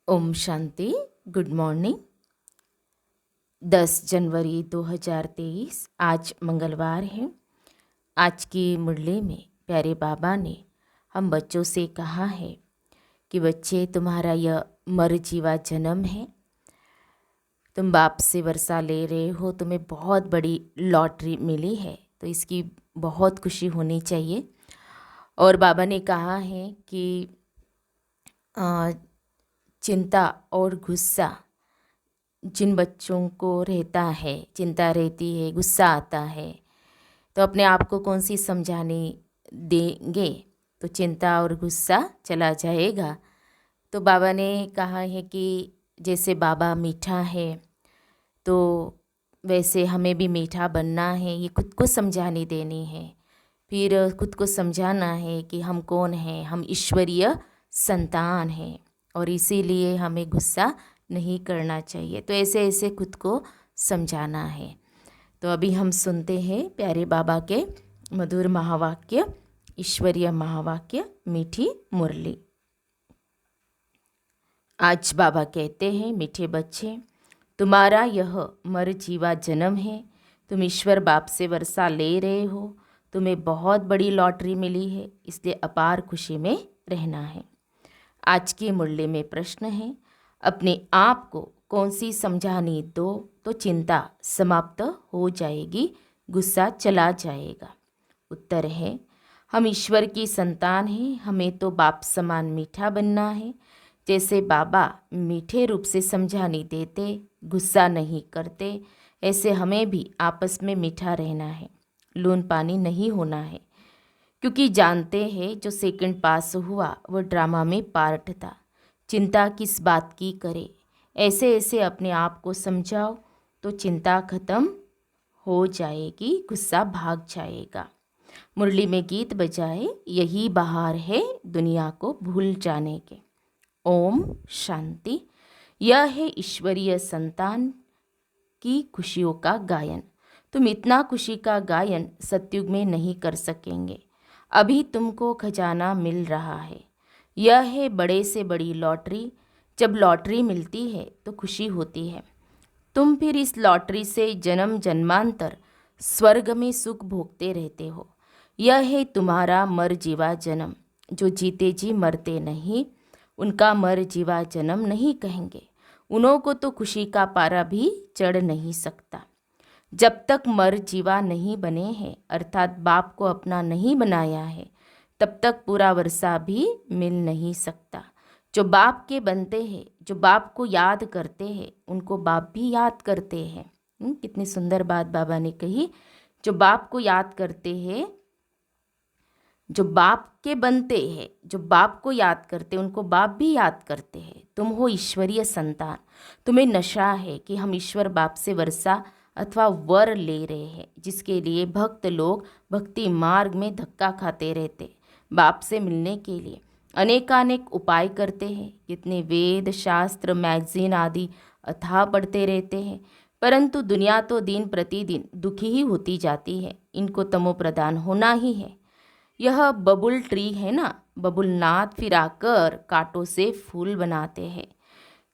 Om Shanti. Good morning. 10 जनवरी 2023 आज मंगलवार है। आज की मुरली में प्यारे बाबा ने हम बच्चों से कहा है कि बच्चे, तुम्हारा यह मरजीवा जन्म है। तुम बाप से वर्षा ले रहे हो, तुम्हें बहुत बड़ी लॉटरी मिली है, तो इसकी बहुत खुशी होनी चाहिए। और बाबा ने कहा है कि चिंता और गुस्सा जिन बच्चों को रहता है, चिंता रहती है, गुस्सा आता है, तो अपने आप को कौन सी समझाने देंगे तो चिंता और गुस्सा चला जाएगा। तो बाबा ने कहा है कि जैसे बाबा मीठा है तो वैसे हमें भी मीठा बनना है। ये खुद को समझाने देनी है, फिर खुद को समझाना है कि हम कौन हैं, हम ईश्वरीय संतान हैं और इसीलिए हमें गुस्सा नहीं करना चाहिए। तो ऐसे ऐसे खुद को समझाना है। तो अभी हम सुनते हैं प्यारे बाबा के मधुर महावाक्य, ईश्वरीय महावाक्य, मीठी मुरली। आज बाबा कहते हैं, मीठे बच्चे, तुम्हारा यह मरजीवा जन्म है। तुम ईश्वर बाप से वर्षा ले रहे हो, तुम्हें बहुत बड़ी लॉटरी मिली है, इसलिए अपार खुशी में रहना है। आज की मुरली में प्रश्न है, अपने आप को कौन सी समझानी दो तो चिंता समाप्त हो जाएगी, गुस्सा चला जाएगा। उत्तर है, हम ईश्वर की संतान हैं, हमें तो बाप समान मीठा बनना है। जैसे बाबा मीठे रूप से समझानी देते, गुस्सा नहीं करते, ऐसे हमें भी आपस में मीठा रहना है, लून पानी नहीं होना है। क्योंकि जानते हैं जो सेकंड पास हुआ वो ड्रामा में पार्ट था। चिंता किस बात की करे, ऐसे ऐसे अपने आप को समझाओ तो चिंता खत्म हो जाएगी, गुस्सा भाग जाएगा। मुरली में गीत बजाए, यही बहार है दुनिया को भूल जाने के। ओम शांति। यह है ईश्वरीय संतान की खुशियों का गायन। तुम इतना खुशी का गायन सतयुग में नहीं कर सकेंगे। अभी तुमको खजाना मिल रहा है। यह है बड़े से बड़ी लॉटरी। जब लॉटरी मिलती है तो खुशी होती है। तुम फिर इस लॉटरी से जन्म जन्मांतर स्वर्ग में सुख भोगते रहते हो। यह है तुम्हारा मर जीवा जन्म। जो जीते जी मरते नहीं, उनका मर जीवा जन्म नहीं कहेंगे। उन्हों को तो खुशी का पारा भी चढ़ नहीं सकता। जब तक मर जीवा नहीं बने हैं, अर्थात बाप को अपना नहीं बनाया है, तब तक पूरा वर्षा भी मिल नहीं सकता। जो बाप के बनते हैं, जो बाप को याद करते हैं, उनको बाप भी याद करते हैं। कितनी सुंदर बात बाबा ने कही। जो बाप को याद करते हैं, जो बाप के बनते हैं, जो बाप को याद करते हैं, उनको बाप भी याद करते हैं। तुम हो ईश्वरीय संतान। तुम्हें नशा है कि हम ईश्वर बाप से वर्षा अथवा वर ले रहे हैं, जिसके लिए भक्त लोग भक्ति मार्ग में धक्का खाते रहते। बाप से मिलने के लिए अनेकानेक उपाय करते हैं। कितने वेद शास्त्र मैगजीन आदि अथाह पढ़ते रहते हैं, परंतु दुनिया तो दिन प्रतिदिन दुखी ही होती जाती है। इनको तमो प्रदान होना ही है। यह बबुल ट्री है ना, बबुल नाथ फिराकर कांटों से फूल बनाते हैं।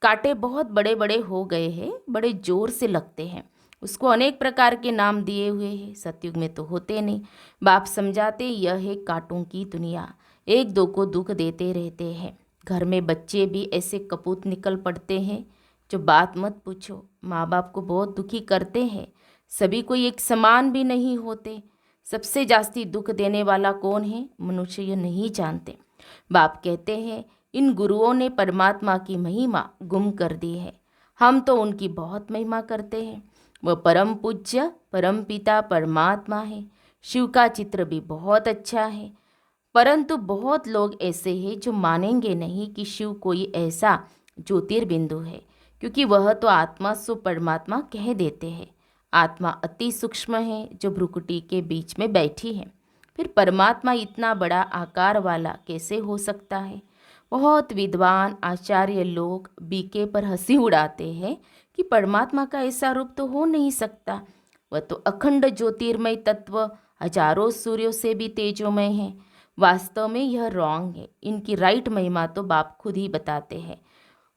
कांटे बहुत बड़े बड़े हो गए हैं, बड़े जोर से लगते हैं। उसको अनेक प्रकार के नाम दिए हुए हैं, सतयुग में तो होते नहीं। बाप समझाते, यह है कांटों की दुनिया, एक दो को दुख देते रहते हैं। घर में बच्चे भी ऐसे कपूत निकल पड़ते हैं जो बात मत पूछो। माँ बाप को बहुत दुखी करते हैं। सभी कोई एक समान भी नहीं होते। सबसे जास्ती दुख देने वाला कौन है, मनुष्य ये नहीं जानते। बाप कहते हैं, इन गुरुओं ने परमात्मा की महिमा गुम कर दी है। हम तो उनकी बहुत महिमा करते हैं। वह परम पूज्य परम पिता परमात्मा है। शिव का चित्र भी बहुत अच्छा है, परंतु बहुत लोग ऐसे हैं जो मानेंगे नहीं कि शिव कोई ऐसा ज्योतिर्बिंदु है, क्योंकि वह तो आत्मा सो परमात्मा कह देते हैं। आत्मा अति सूक्ष्म है जो भ्रुकुटी के बीच में बैठी है। फिर परमात्मा इतना बड़ा आकार वाला कैसे हो सकता है। बहुत विद्वान आचार्य लोग बीके पर हंसी उड़ाते हैं कि परमात्मा का ऐसा रूप तो हो नहीं सकता। वह तो अखंड ज्योतिर्मय तत्व हजारों सूर्यों से भी तेजोमय है। वास्तव में यह रॉन्ग है। इनकी राइट महिमा तो बाप खुद ही बताते हैं।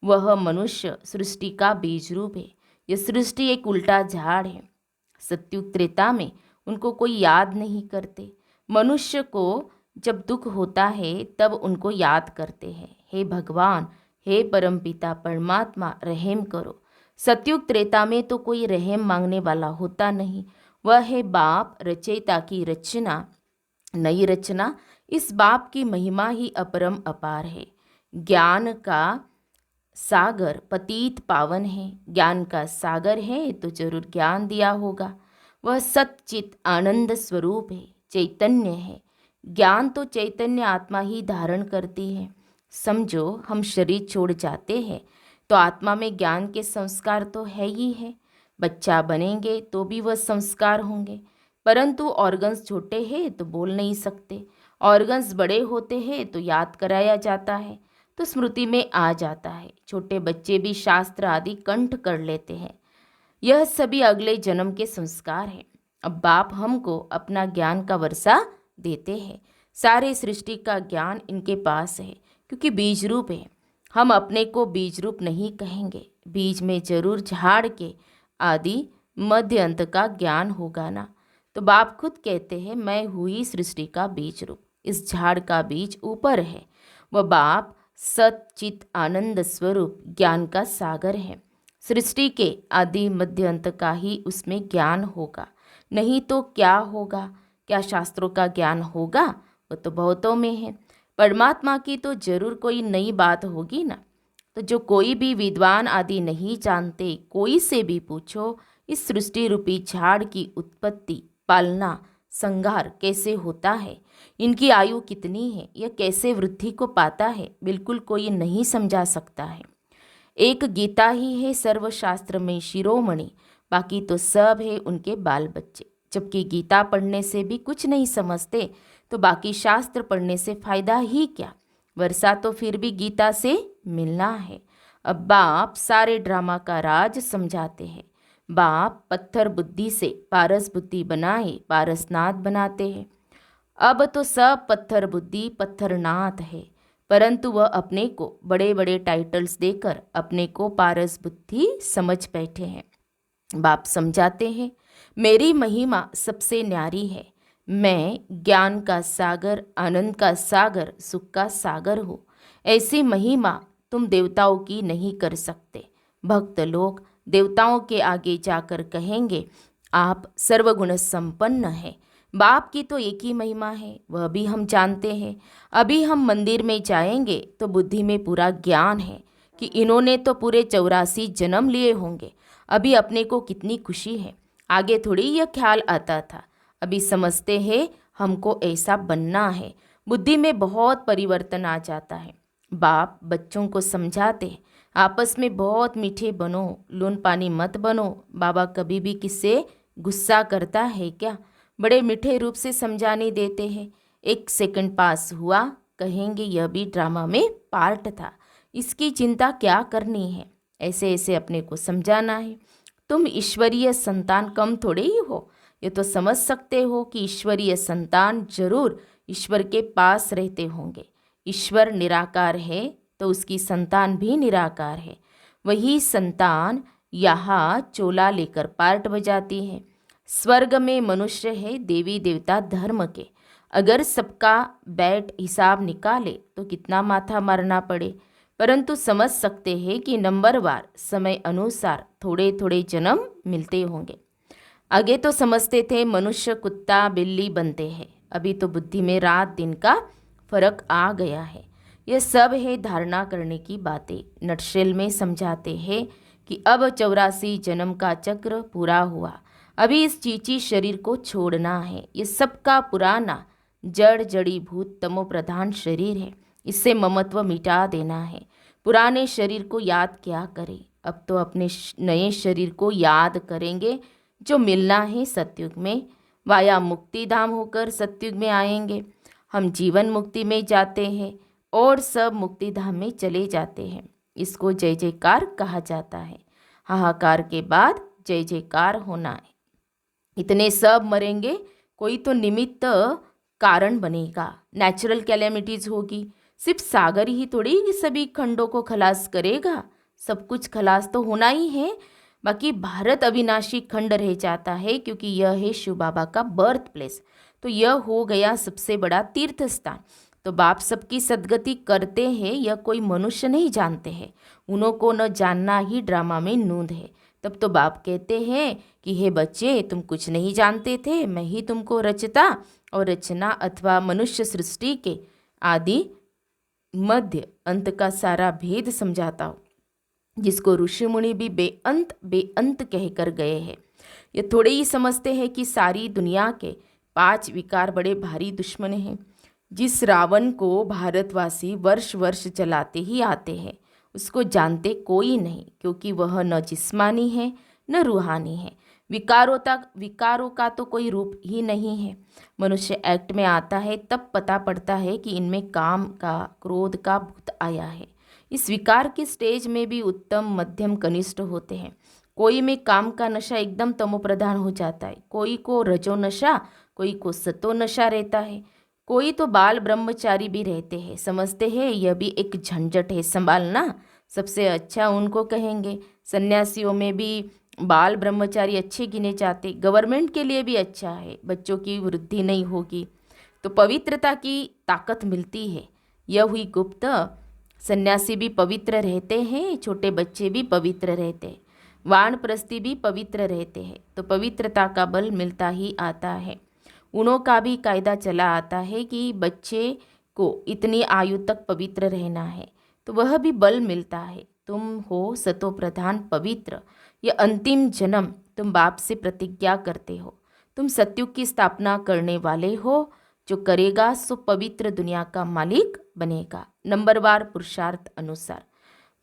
वह मनुष्य सृष्टि का बीज रूप है। यह सृष्टि एक उल्टा झाड़ है। सत्युग त्रेता में उनको कोई याद नहीं करते। मनुष्य को जब दुख होता है तब उनको याद करते हैं, हे भगवान, हे परमपिता परमात्मा, रहम करो। सत्युग त्रेता में तो कोई रहम मांगने वाला होता नहीं। वह है बाप रचयिता की रचना, नई रचना। इस बाप की महिमा ही अपरम अपार है। ज्ञान का सागर पतित पावन है। ज्ञान का सागर है तो जरूर ज्ञान दिया होगा। वह सच्चित आनंद स्वरूप है, चैतन्य है। ज्ञान तो चैतन्य आत्मा ही धारण करती है। समझो, हम शरीर छोड़ जाते हैं तो आत्मा में ज्ञान के संस्कार तो है ही है। बच्चा बनेंगे तो भी वह संस्कार होंगे, परंतु ऑर्गन्स छोटे हैं तो बोल नहीं सकते। ऑर्गन्स बड़े होते हैं तो याद कराया जाता है तो स्मृति में आ जाता है। छोटे बच्चे भी शास्त्र आदि कंठ कर लेते हैं। यह सभी अगले जन्म के संस्कार हैं। अब बाप हमको अपना ज्ञान का वर्षा देते हैं। सारे सृष्टि का ज्ञान इनके पास है, क्योंकि बीज रूप है। हम अपने को बीज रूप नहीं कहेंगे। बीज में जरूर झाड़ के आदि मध्य अंत का ज्ञान होगा ना। तो बाप खुद कहते हैं, मैं हुई सृष्टि का बीज रूप। इस झाड़ का बीज ऊपर है। वह बाप सच्चित आनंद स्वरूप ज्ञान का सागर है। सृष्टि के आदि मध्य अंत का ही उसमें ज्ञान होगा, नहीं तो क्या होगा? क्या शास्त्रों का ज्ञान होगा? वो तो बहुतों में है। परमात्मा की तो जरूर कोई नई बात होगी ना। तो जो कोई भी विद्वान आदि नहीं जानते, कोई से भी पूछो, इस सृष्टि रूपी झाड़ की उत्पत्ति, पालना, संहार कैसे होता है, इनकी आयु कितनी है, यह कैसे वृद्धि को पाता है, बिल्कुल कोई नहीं समझा सकता है। एक गीता ही है सर्वशास्त्र में शिरोमणि, बाकी तो सब है उनके बाल बच्चे। जबकि गीता पढ़ने से भी कुछ नहीं समझते तो बाकी शास्त्र पढ़ने से फायदा ही क्या? वर्षा तो फिर भी गीता से मिलना है। अब बाप सारे ड्रामा का राज समझाते हैं। बाप पत्थर बुद्धि से पारस बुद्धि बनाए पारसनाथ बनाते हैं। अब तो सब पत्थर बुद्धि पत्थरनाथ है, परंतु वह अपने को बड़े बड़े टाइटल्स देकर अपने को पारस बुद्धि समझ बैठे हैं। बाप समझाते हैं, मेरी महिमा सबसे न्यारी है। मैं ज्ञान का सागर, आनंद का सागर, सुख का सागर हूँ। ऐसी महिमा तुम देवताओं की नहीं कर सकते। भक्त लोग देवताओं के आगे जाकर कहेंगे, आप सर्वगुण संपन्न हैं। बाप की तो एक ही महिमा है, वह भी हम जानते हैं। अभी हम मंदिर में जाएंगे तो बुद्धि में पूरा ज्ञान है कि इन्होंने तो पूरे 84 जन्म लिए होंगे। अभी अपने को कितनी खुशी है। आगे थोड़ी यह ख्याल आता था। अभी समझते हैं हमको ऐसा बनना है। बुद्धि में बहुत परिवर्तन आ जाता है। बाप बच्चों को समझाते, आपस में बहुत मीठे बनो, लून पानी मत बनो। बाबा कभी भी किससे गुस्सा करता है क्या? बड़े मीठे रूप से समझाने देते हैं। 1 सेकंड पास हुआ, कहेंगे यह भी ड्रामा में पार्ट था, इसकी चिंता क्या करनी है। ऐसे ऐसे अपने को समझाना है। तुम ईश्वरीय संतान कम थोड़े ही हो। ये तो समझ सकते हो कि ईश्वरीय संतान जरूर ईश्वर के पास रहते होंगे। ईश्वर निराकार है तो उसकी संतान भी निराकार है। वही संतान यहाँ चोला लेकर पार्ट बजाती है। स्वर्ग में मनुष्य है देवी देवता धर्म के। अगर सबका बैठ हिसाब निकाले तो कितना माथा मारना पड़े, परंतु समझ सकते हैं कि नंबरवार समय अनुसार थोड़े थोड़े जन्म मिलते होंगे। आगे तो समझते थे मनुष्य कुत्ता बिल्ली बनते हैं। अभी तो बुद्धि में रात दिन का फर्क आ गया है। यह सब है धारणा करने की बातें। नटशेल में समझाते हैं कि अब 84 जन्म का चक्र पूरा हुआ। अभी इस चीची शरीर को छोड़ना है। ये सबका पुराना जड़ जड़ी भूत तमो प्रधान शरीर है। इससे ममत्व मिटा देना है। पुराने शरीर को याद क्या करें? अब तो अपने नए शरीर को याद करेंगे जो मिलना है सतयुग में। वाया मुक्ति धाम होकर सतयुग में आएंगे। हम जीवन मुक्ति में जाते हैं और सब मुक्ति धाम में चले जाते हैं। इसको जय जयकार कहा जाता है। हाहाकार के बाद जय जयकार होना है। इतने सब मरेंगे, कोई तो निमित्त कारण बनेगा। नेचुरल कैलेमिटीज होगी। सिर्फ सागर ही थोड़ी सभी खंडों को खलास करेगा। सब कुछ खलास तो होना ही है। बाकी भारत अविनाशी खंड रह जाता है, क्योंकि यह है शिव बाबा का बर्थ प्लेस। तो यह हो गया सबसे बड़ा तीर्थ स्थान। तो बाप सबकी सदगति करते हैं, यह कोई मनुष्य नहीं जानते हैं। उन्हों को न जानना ही ड्रामा में नूंद है। तब तो बाप कहते हैं कि हे बच्चे, तुम कुछ नहीं जानते थे, मैं ही तुमको रचता और रचना अथवा मनुष्य सृष्टि के आदि मध्य अंत का सारा भेद समझाता हूँ, जिसको ऋषि मुनि भी बेअंत बेअंत कह कर गए हैं। ये थोड़े ही समझते हैं कि सारी दुनिया के 5 विकार बड़े भारी दुश्मन हैं। जिस रावण को भारतवासी वर्ष वर्ष जलाते ही आते हैं, उसको जानते कोई नहीं, क्योंकि वह न जिस्मानी है न रूहानी है। विकारों का तो कोई रूप ही नहीं है। मनुष्य एक्ट में आता है तब पता पड़ता है कि इनमें काम का, क्रोध का भूत आया है। इस विकार के स्टेज में भी उत्तम, मध्यम, कनिष्ठ होते हैं। कोई में काम का नशा एकदम तमोप्रधान हो जाता है, कोई को रजो नशा, कोई को सतो नशा रहता है, कोई तो बाल ब्रह्मचारी भी रहते हैं। समझते हैं यह भी एक झंझट है संभालना, सबसे अच्छा उनको कहेंगे। सन्यासियों में भी बाल ब्रह्मचारी अच्छे गिने जाते, गवर्नमेंट के लिए भी अच्छा है, बच्चों की वृद्धि नहीं होगी तो पवित्रता की ताकत मिलती है। यह हुई गुप्त। सन्यासी भी पवित्र रहते हैं, छोटे बच्चे भी पवित्र रहते हैं, वानप्रस्थी भी पवित्र रहते हैं, तो पवित्रता का बल मिलता ही आता है। उनों का भी कायदा चला आता है कि बच्चे को इतनी आयु तक पवित्र रहना है, तो वह भी बल मिलता है। तुम हो सतो प्रधान पवित्र, ये अंतिम जन्म तुम बाप से प्रतिज्ञा करते हो। तुम सत्युग की स्थापना करने वाले हो, जो करेगा सो पवित्र दुनिया का मालिक बनेगा, नंबरवार पुरुषार्थ अनुसार।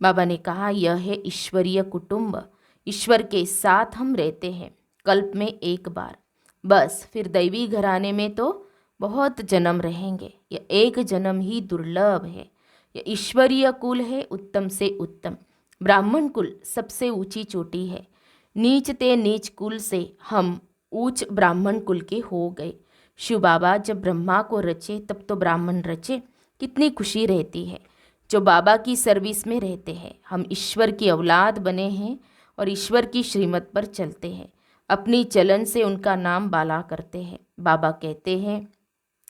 बाबा ने कहा यह है ईश्वरीय कुटुंब, ईश्वर के साथ हम रहते हैं कल्प में एक बार, बस फिर दैवी घराने में तो बहुत जन्म रहेंगे। यह एक जन्म ही दुर्लभ है। यह ईश्वरीय कुल है, उत्तम से उत्तम। ब्राह्मण कुल सबसे ऊंची चोटी है। नीच ते नीच कुल से हम ऊंच ब्राह्मण कुल के हो गए। शिव बाबा जब ब्रह्मा को रचे तब तो ब्राह्मण रचे, कितनी खुशी रहती है। जो बाबा की सर्विस में रहते हैं, हम ईश्वर की औलाद बने हैं और ईश्वर की श्रीमत पर चलते हैं, अपनी चलन से उनका नाम बाला करते हैं। बाबा कहते हैं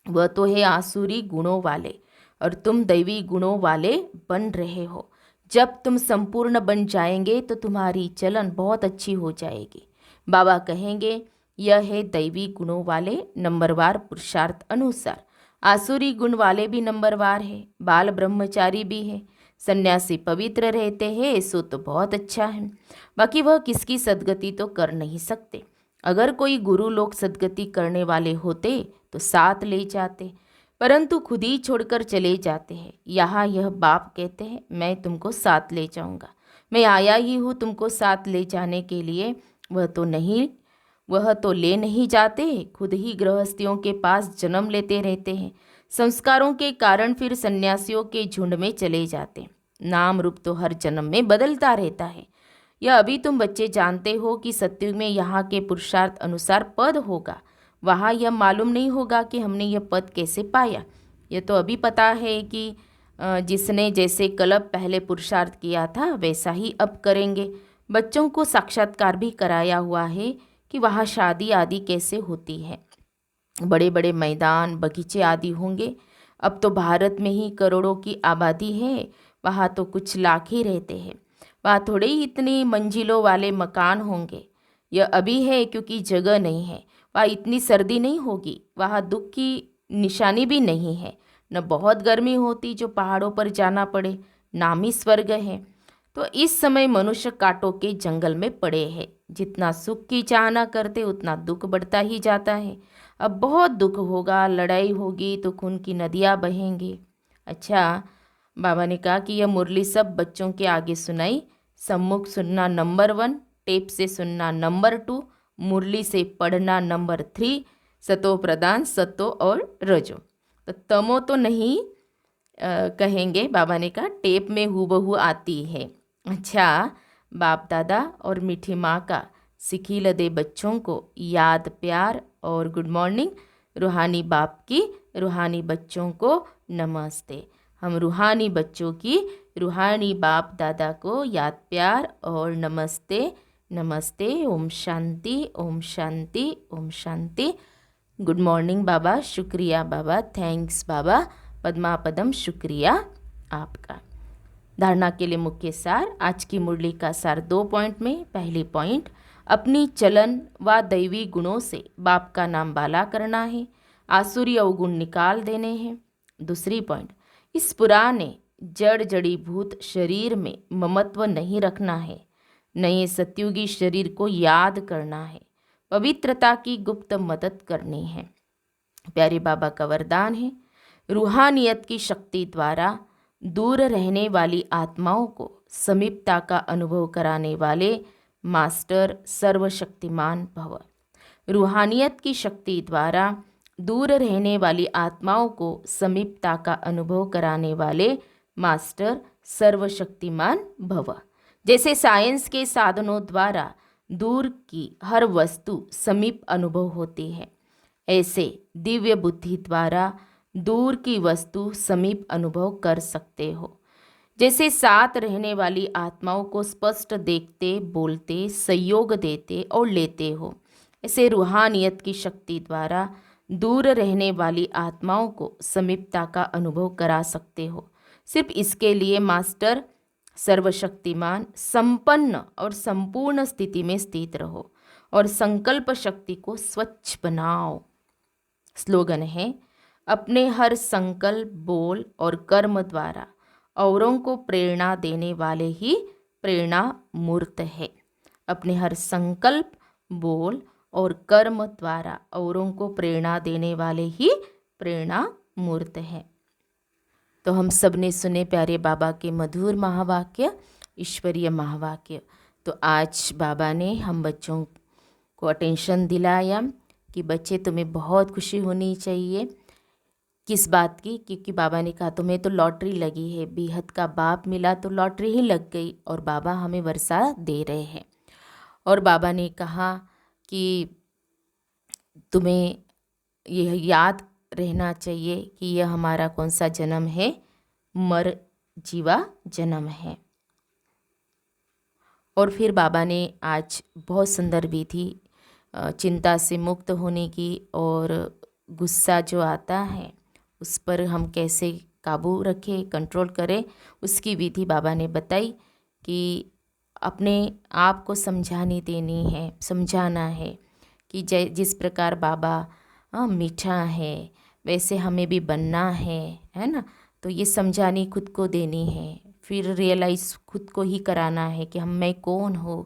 वह तो है आसुरी गुणों वाले और तुम दैवी गुणों वाले बन रहे हो। जब तुम संपूर्ण बन जाएंगे तो तुम्हारी चलन बहुत अच्छी हो जाएगी। बाबा कहेंगे यह है दैवी गुणों वाले, नंबरवार पुरुषार्थ अनुसार। आसुरी गुण वाले भी नंबरवार है, बाल ब्रह्मचारी भी है, सन्यासी पवित्र रहते हैं, सो तो बहुत अच्छा है। बाकी वह किसकी सदगति तो कर नहीं सकते। अगर कोई गुरु लोग सदगति करने वाले होते तो साथ ले जाते, परंतु खुद ही छोड़कर चले जाते हैं। यहाँ यह बाप कहते हैं मैं तुमको साथ ले जाऊंगा, मैं आया ही हूँ तुमको साथ ले जाने के लिए। वह तो ले नहीं जाते, खुद ही गृहस्थियों के पास जन्म लेते रहते हैं। संस्कारों के कारण फिर सन्यासियों के झुंड में चले जाते। नाम रूप तो हर जन्म में बदलता रहता है। यह अभी तुम बच्चे जानते हो कि सत्युग में यहाँ के पुरुषार्थ अनुसार पद होगा, वहाँ यह मालूम नहीं होगा कि हमने यह पद कैसे पाया। यह तो अभी पता है कि जिसने जैसे कल्प पहले पुरुषार्थ किया था वैसा ही अब करेंगे। बच्चों को साक्षात्कार भी कराया हुआ है कि वहाँ शादी आदि कैसे होती है, बड़े बड़े मैदान बगीचे आदि होंगे। अब तो भारत में ही करोड़ों की आबादी है, वहाँ तो कुछ लाख ही रहते हैं, वहाँ थोड़े ही इतनी मंजिलों वाले मकान होंगे। यह अभी है क्योंकि जगह नहीं है। वहाँ इतनी सर्दी नहीं होगी, वहाँ दुख की निशानी भी नहीं है, न बहुत गर्मी होती जो पहाड़ों पर जाना पड़े, नाम ही स्वर्ग है। तो इस समय मनुष्य कांटों के जंगल में पड़े हैं। जितना सुख की चाहना करते उतना दुख बढ़ता ही जाता है। अब बहुत दुख होगा, लड़ाई होगी तो खून की नदियाँ बहेंगी। अच्छा, बाबा ने कहा कि यह मुरली सब बच्चों के आगे सुनाई। सम्मुख सुनना नंबर 1, टेप से सुनना नंबर 2, मुरली से पढ़ना नंबर 3, सतो प्रदान सतो और रजो। तो तमो तो नहीं कहेंगे, बाबा ने कहा टेप में हूबहू आती है। अच्छा, बाप दादा और मीठी माँ का सिखिल दे बच्चों को याद प्यार और गुड मॉर्निंग। रूहानी बाप की रूहानी बच्चों को नमस्ते। हम रूहानी बच्चों की रूहानी बाप दादा को याद प्यार और नमस्ते नमस्ते। ओम शांति ओम शांति ओम शांति। गुड मॉर्निंग बाबा, शुक्रिया बाबा, थैंक्स बाबा, पद्मा पदम, शुक्रिया आपका। धारणा के लिए मुख्य सार। आज की मुरली का सार 2 पॉइंट में। पहली पॉइंट, अपनी चलन व दैवी गुणों से बाप का नाम बाला करना है, आसुरी अवगुण निकाल देने हैं। दूसरी पॉइंट, इस पुराने जड़ जड़ीभूत शरीर में ममत्व नहीं रखना है, नए सत्युगी शरीर को याद करना है, पवित्रता की गुप्त मदद करनी है। प्यारे बाबा का वरदान है, रूहानियत की शक्ति द्वारा दूर रहने वाली आत्माओं को समीपता का अनुभव कराने वाले मास्टर सर्वशक्तिमान भव। रूहानियत की शक्ति द्वारा दूर रहने वाली आत्माओं को समीपता का अनुभव कराने वाले मास्टर सर्वशक्तिमान भव। जैसे साइंस के साधनों द्वारा दूर की हर वस्तु समीप अनुभव होती है, ऐसे दिव्य बुद्धि द्वारा दूर की वस्तु समीप अनुभव कर सकते हो। जैसे साथ रहने वाली आत्माओं को स्पष्ट देखते, बोलते, सहयोग देते और लेते हो, ऐसे रूहानियत की शक्ति द्वारा दूर रहने वाली आत्माओं को समीपता का अनुभव करा सकते हो। सिर्फ इसके लिए मास्टर सर्वशक्तिमान संपन्न और संपूर्ण स्थिति में स्थित रहो और संकल्प शक्ति को स्वच्छ बनाओ। स्लोगन है, अपने हर संकल्प, बोल और कर्म द्वारा औरों को प्रेरणा देने वाले ही प्रेरणा मूर्त है। अपने हर संकल्प, बोल और कर्म द्वारा औरों को प्रेरणा देने वाले ही प्रेरणा मूर्त है। तो हम सब ने सुने प्यारे बाबा के मधुर महावाक्य, ईश्वरीय महावाक्य। तो आज बाबा ने हम बच्चों को अटेंशन दिलाया कि बच्चे, तुम्हें बहुत खुशी होनी चाहिए। किस बात की? क्योंकि बाबा ने कहा तुम्हें तो लॉटरी लगी है, बेहद का बाप मिला तो लॉटरी ही लग गई और बाबा हमें वर्षा दे रहे हैं। और बाबा ने कहा कि तुम्हें यह याद रहना चाहिए कि यह हमारा कौन सा जन्म है, मर जीवा जन्म है। और फिर बाबा ने आज बहुत सुंदर विधि चिंता से मुक्त होने की और गुस्सा जो आता है उस पर हम कैसे काबू रखें, कंट्रोल करें, उसकी विधि बाबा ने बताई कि अपने आप को समझाने देनी है, समझाना है कि जिस प्रकार बाबा मीठा है वैसे हमें भी बनना है ना। तो ये समझानी खुद को देनी है, फिर रियलाइज़ खुद को ही कराना है कि मैं कौन हूँ,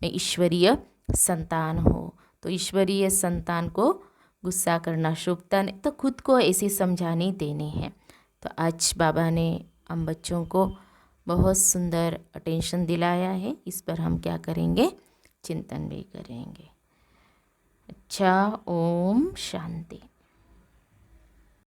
मैं ईश्वरीय संतान हूँ। तो ईश्वरीय संतान को गुस्सा करना शुभता नहीं, तो खुद को ऐसी समझानी देनी है। तो आज बाबा ने हम बच्चों को बहुत सुंदर अटेंशन दिलाया है, इस पर हम क्या करेंगे, चिंतन भी करेंगे। अच्छा, ओम शांति।